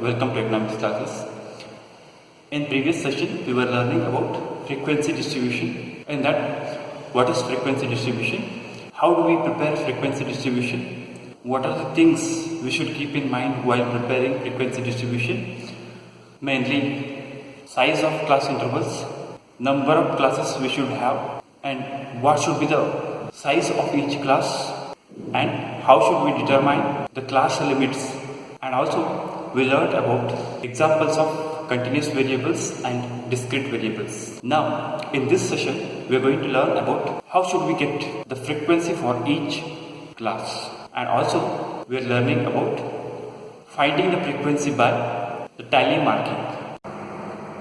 welcome to economics classes. In previous session, we were learning about frequency distribution. In that, what is frequency distribution? How do we prepare frequency distribution? What are the things we should keep in mind while preparing frequency distribution? Mainly, size of class intervals, number of classes we should have, and what should be the size of each class, and how should we determine the class limits. And also, we learned about examples of continuous variables and discrete variables. Now, in this session, we are going to learn about how should we get the frequency for each class. And also, we are learning about finding the frequency by the tally marking.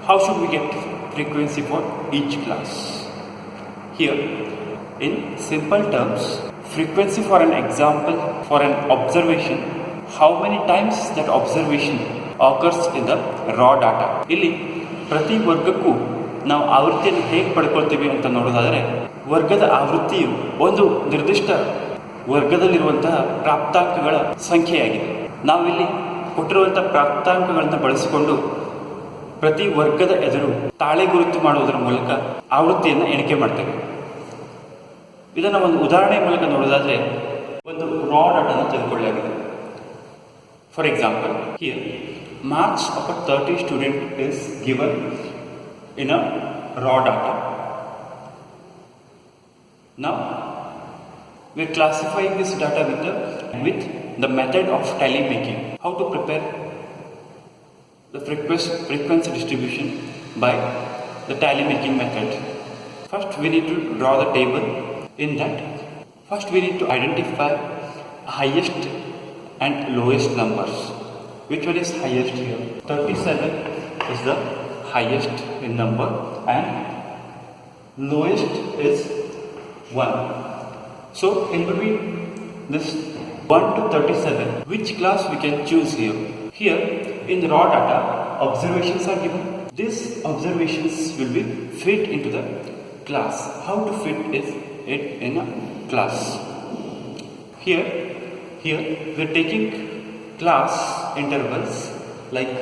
How should we get frequency for each class? Here, in simple terms, frequency for an example, for an observation, how many times that observation occurs in the raw data. ಇಲ್ಲಿ ಪ್ರತಿ ವರ್ಗಕ್ಕೂ ನಾವು ಆವೃತ್ತಿಯನ್ನು ಹೇಗೆ ಪಡ್ಕೊಳ್ತೀವಿ ಅಂತ ನೋಡೋದಾದರೆ, ವರ್ಗದ ಆವೃತ್ತಿಯು ಒಂದು ನಿರ್ದಿಷ್ಟ ವರ್ಗದಲ್ಲಿರುವಂತಹ ಪ್ರಾಪ್ತಾಂಕಗಳ ಸಂಖ್ಯೆಯಾಗಿದೆ. ನಾವಿಲ್ಲಿ ಕೊಟ್ಟಿರುವಂತಹ ಪ್ರಾಪ್ತಾಂಕಗಳನ್ನು ಬಳಸಿಕೊಂಡು ಪ್ರತಿ ವರ್ಗದ ಎದುರು ತಾಳೆ ಗುರುತು ಮಾಡುವುದರ ಮೂಲಕ ಆವೃತ್ತಿಯನ್ನು ಎಣಿಕೆ ಮಾಡ್ತೇವೆ. ಇದನ್ನು ಒಂದು ಉದಾಹರಣೆ ಮೂಲಕ ನೋಡೋದಾದರೆ, ಒಂದು ರಾ ಡಾಟಾನ ತೆಗೆದುಕೊಳ್ಳಲಾಗಿದೆ. For example, here marks of a 30 student is given in a raw data. Now we are classifying this data with the method of tally making. How to prepare the frequency distribution by the tally making method. First we need to draw the table. In that, first we need to identify highest and lowest numbers. Which one is highest here? 37 is the highest in number and lowest is 1. So in between this 1 to 37, which class we can choose here? Here in raw data, observations are given. These observations will be fit into the class. How to fit it in a class? Here we are taking class intervals like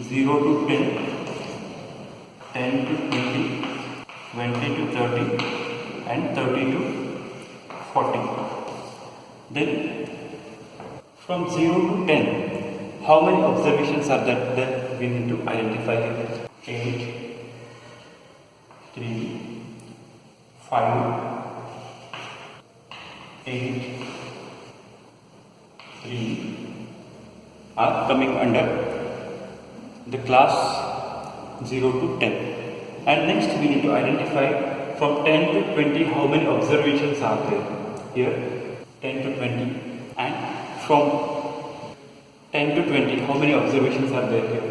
0 to 10, 10 to 20, 20 to 30 and 30 to 40. Then from 0 to 10, how many observations are there we need to identify here? 8, 3, 5, 8, 3 are coming under the class 0 to 10. And next we need to identify from 10 to 20 how many observations are there. Here 10 to 20, and from 10 to 20 how many observations are there here?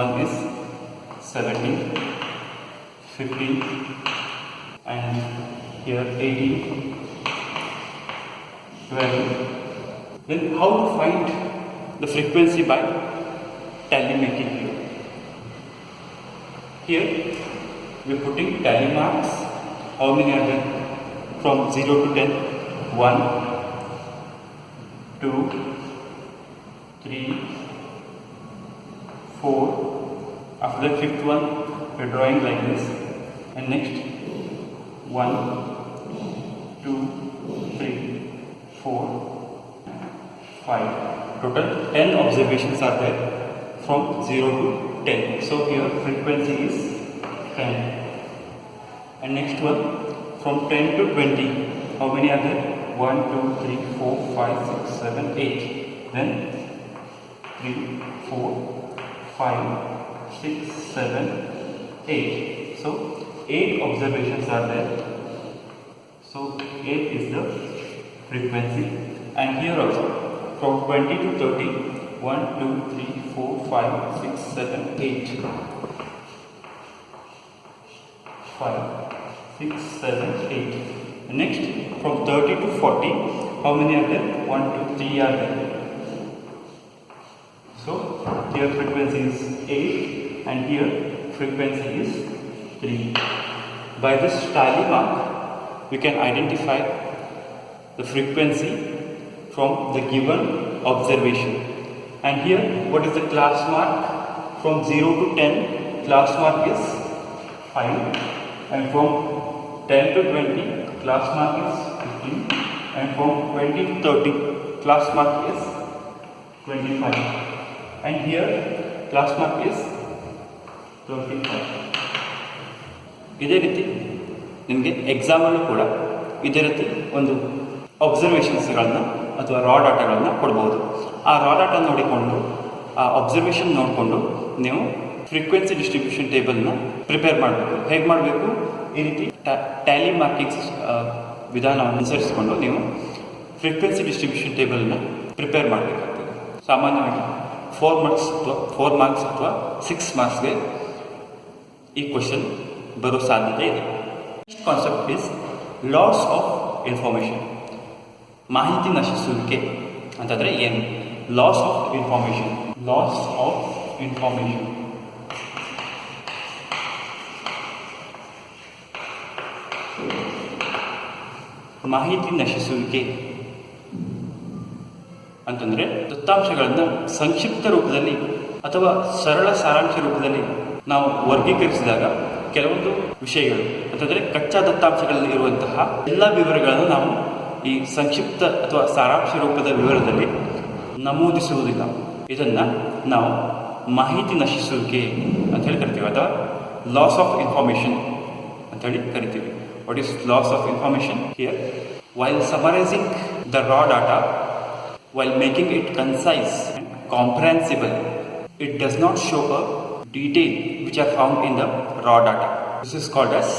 One is 17, 15 and here 18, 12. Then how to find the frequency by tally making here? Here we are putting tally marks. How many are there? From 0 to 10, 1, 2, 3, 4. After the fifth one, we are drawing like this. And next 1, 2, 3, 4, 5. Total 10 observations are there from 0 to 10. So here frequency is 10. And next one from 10 to 20. How many are there? 1, 2, 3, 4, 5, 6, 7, 8. Then 3, 4, 5, 6, 7, 8. So 8 observations are there. So 8 is the frequency. And here also from 20 to 30, 1, 2, 3, 4, 5, 6, 7, 8. 5, 6, 7, 8. Next, from 30 to 40, how many are there? 1, 2, 3 are there. So, here frequency is 8 and here frequency is 3. By this tally mark, we can identify the frequency from the given observation. And here, what is the class mark? From 0 to 10, class mark is 5, and from 10 to 20, class mark is 15, and from 20 to 30, class mark is 25, and here class mark is 25. ಇದೇ ರೀತಿ ನಿಮಗೆ ಎಕ್ಸಾಮಲ್ಲೂ ಕೂಡ ಇದೇ ರೀತಿ ಒಂದು ಅಬ್ಸರ್ವೇಷನ್ಸ್ಗಳನ್ನ ಅಥವಾ ರಾ ಡಾಟಾಗಳನ್ನ ಕೊಡ್ಬೋದು. ಆ ರಾ ಡಾಟಾ ನೋಡಿಕೊಂಡು, ಆ ಅಬ್ಸರ್ವೇಷನ್ ನೋಡಿಕೊಂಡು ನೀವು ಫ್ರೀಕ್ವೆನ್ಸಿ ಡಿಸ್ಟ್ರಿಬ್ಯೂಷನ್ ಟೇಬಲ್ನ ಪ್ರಿಪೇರ್ ಮಾಡಬೇಕು. ಹೇಗೆ ಮಾಡಬೇಕು? ಈ ರೀತಿ ಟ್ಯಾಲಿ ಮಾರ್ಕಿಂಗ್ಸ್ ವಿಧಾನವನ್ನು ಅನುಸರಿಸಿಕೊಂಡು ನೀವು ಫ್ರೀಕ್ವೆನ್ಸಿ ಡಿಸ್ಟ್ರಿಬ್ಯೂಷನ್ ಟೇಬಲ್ನ ಪ್ರಿಪೇರ್ ಮಾಡಬೇಕಾಗ್ತದೆ. ಸಾಮಾನ್ಯವಾಗಿ 4 ಮಾರ್ಕ್ಸ್ ಅಥವಾ 6 ಮಾರ್ಕ್ಸ್ಗೆ ಈ ಕ್ವಶನ್ ಬರೋ ಸಾಧ್ಯತೆ ಇದೆ. Next concept is loss of information. ಮಾಹಿತಿ ನಶಿಸುವಿಕೆ ಅಂತಂದರೆ ಏನು? Loss of information. ಮಾಹಿತಿ ನಶಿಸುವಿಕೆ ಅಂತಂದರೆ ದತ್ತಾಂಶಗಳನ್ನು ಸಂಕ್ಷಿಪ್ತ ರೂಪದಲ್ಲಿ ಅಥವಾ ಸರಳ ಸಾರಾಂಶ ರೂಪದಲ್ಲಿ ನಾವು ವರ್ಗೀಕರಿಸಿದಾಗ ಕೆಲವೊಂದು ವಿಷಯಗಳು ಅಂತಂದರೆ ಕಚ್ಚಾ ದತ್ತಾಂಶಗಳಲ್ಲಿ ಇರುವಂತಹ ಎಲ್ಲ ವಿವರಗಳನ್ನು ನಾವು ಈ ಸಂಕ್ಷಿಪ್ತ ಅಥವಾ ಸಾರಾಂಶ ರೂಪದ ವಿವರದಲ್ಲಿ ನಮೂದಿಸುವುದಿಲ್ಲ. ಇದನ್ನು ನಾವು ಮಾಹಿತಿ ನಶಿಸುವಿಕೆ ಅಂತ ಹೇಳಿ ಕರಿತೀವಿ, ಅಥವಾ ಲಾಸ್ ಆಫ್ ಇನ್ಫಾರ್ಮೇಷನ್ ಅಂತ ಹೇಳಿ ಕರಿತೀವಿ. What is loss of information? Here, while summarizing the raw data, while making it concise and comprehensible, it does not show a detail which are found in the raw data. This is called as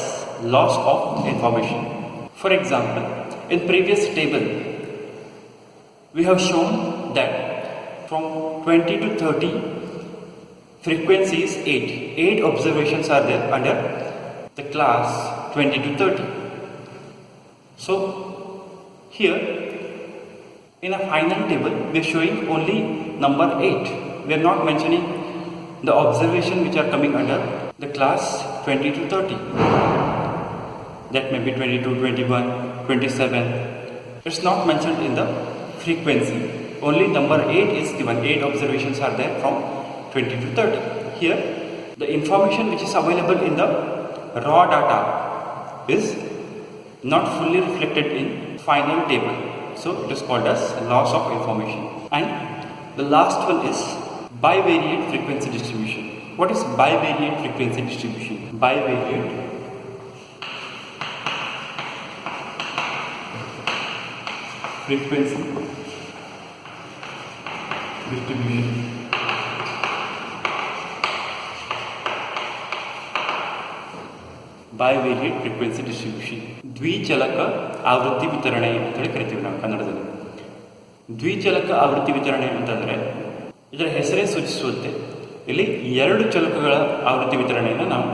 loss of information. For example, in previous table, we have shown that from 20 to 30, frequency is 8. 8 observations are there under the class 20 to 30. So, here, in a final table, we are showing only number 8. We are not mentioning the observation which are coming under the class 20 to 30. That may be 22, 21, 27. It's not mentioned in the frequency. Only number 8 is given. 8 observations are there from 20 to 30. Here, the information which is available in the raw data is not fully reflected in final table. So it is called as loss of information. And the last one is bivariate frequency distribution. What is bivariate frequency distribution? Bivariate frequency distribution. Bivariate frequency distribution, ದ್ವಿಚಲಕ ಆವೃತ್ತಿ ವಿತರಣೆ ಅಂತೇಳಿ ಕರಿತೀವಿ ನಾವು ಕನ್ನಡದಲ್ಲಿ. ದ್ವಿಚಲಕ ಆವೃತ್ತಿ ವಿತರಣೆ ಅಂತಂದರೆ ಇದರ ಹೆಸರೇ ಸೂಚಿಸುವಂತೆ ಇಲ್ಲಿ 2 ಚಲಕಗಳ ಆವೃತ್ತಿ ವಿತರಣೆಯನ್ನು ನಾವು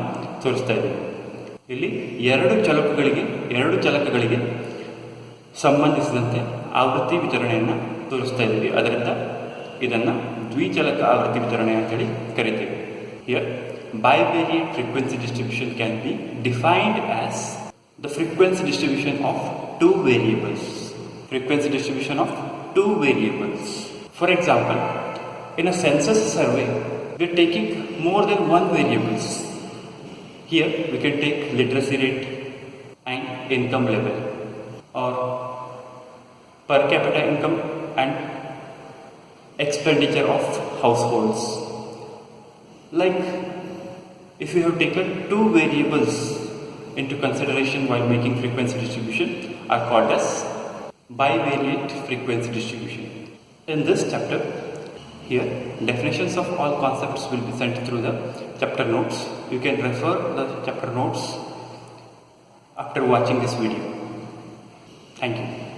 ತೋರಿಸ್ತಾ ಇದ್ದೀವಿ. ಇಲ್ಲಿ 2 ಚಲಕಗಳಿಗೆ ಸಂಬಂಧಿಸಿದಂತೆ ಆವೃತ್ತಿ ವಿತರಣೆಯನ್ನು ತೋರಿಸ್ತಾ ಇದ್ದೀವಿ. ಅದರಿಂದ ಇದನ್ನು ದ್ವಿಚಲಕ ಆವೃತ್ತಿ ವಿತರಣೆ ಅಂತೇಳಿ ಕರಿತೀವಿ. Here bivariate frequency distribution can be defined as the frequency distribution of 2 variables. Frequency distribution of 2 variables. For example, in a census survey, we are taking more than 1 variables. Here we can take literacy rate and income level, or per capita income and expenditure of households. Like, if you have taken 2 variables into consideration while making frequency distribution, are called as bivariate frequency distribution. In this chapter, here definitions of all concepts will be sent through the chapter notes. You can refer the chapter notes after watching this video. Thank you.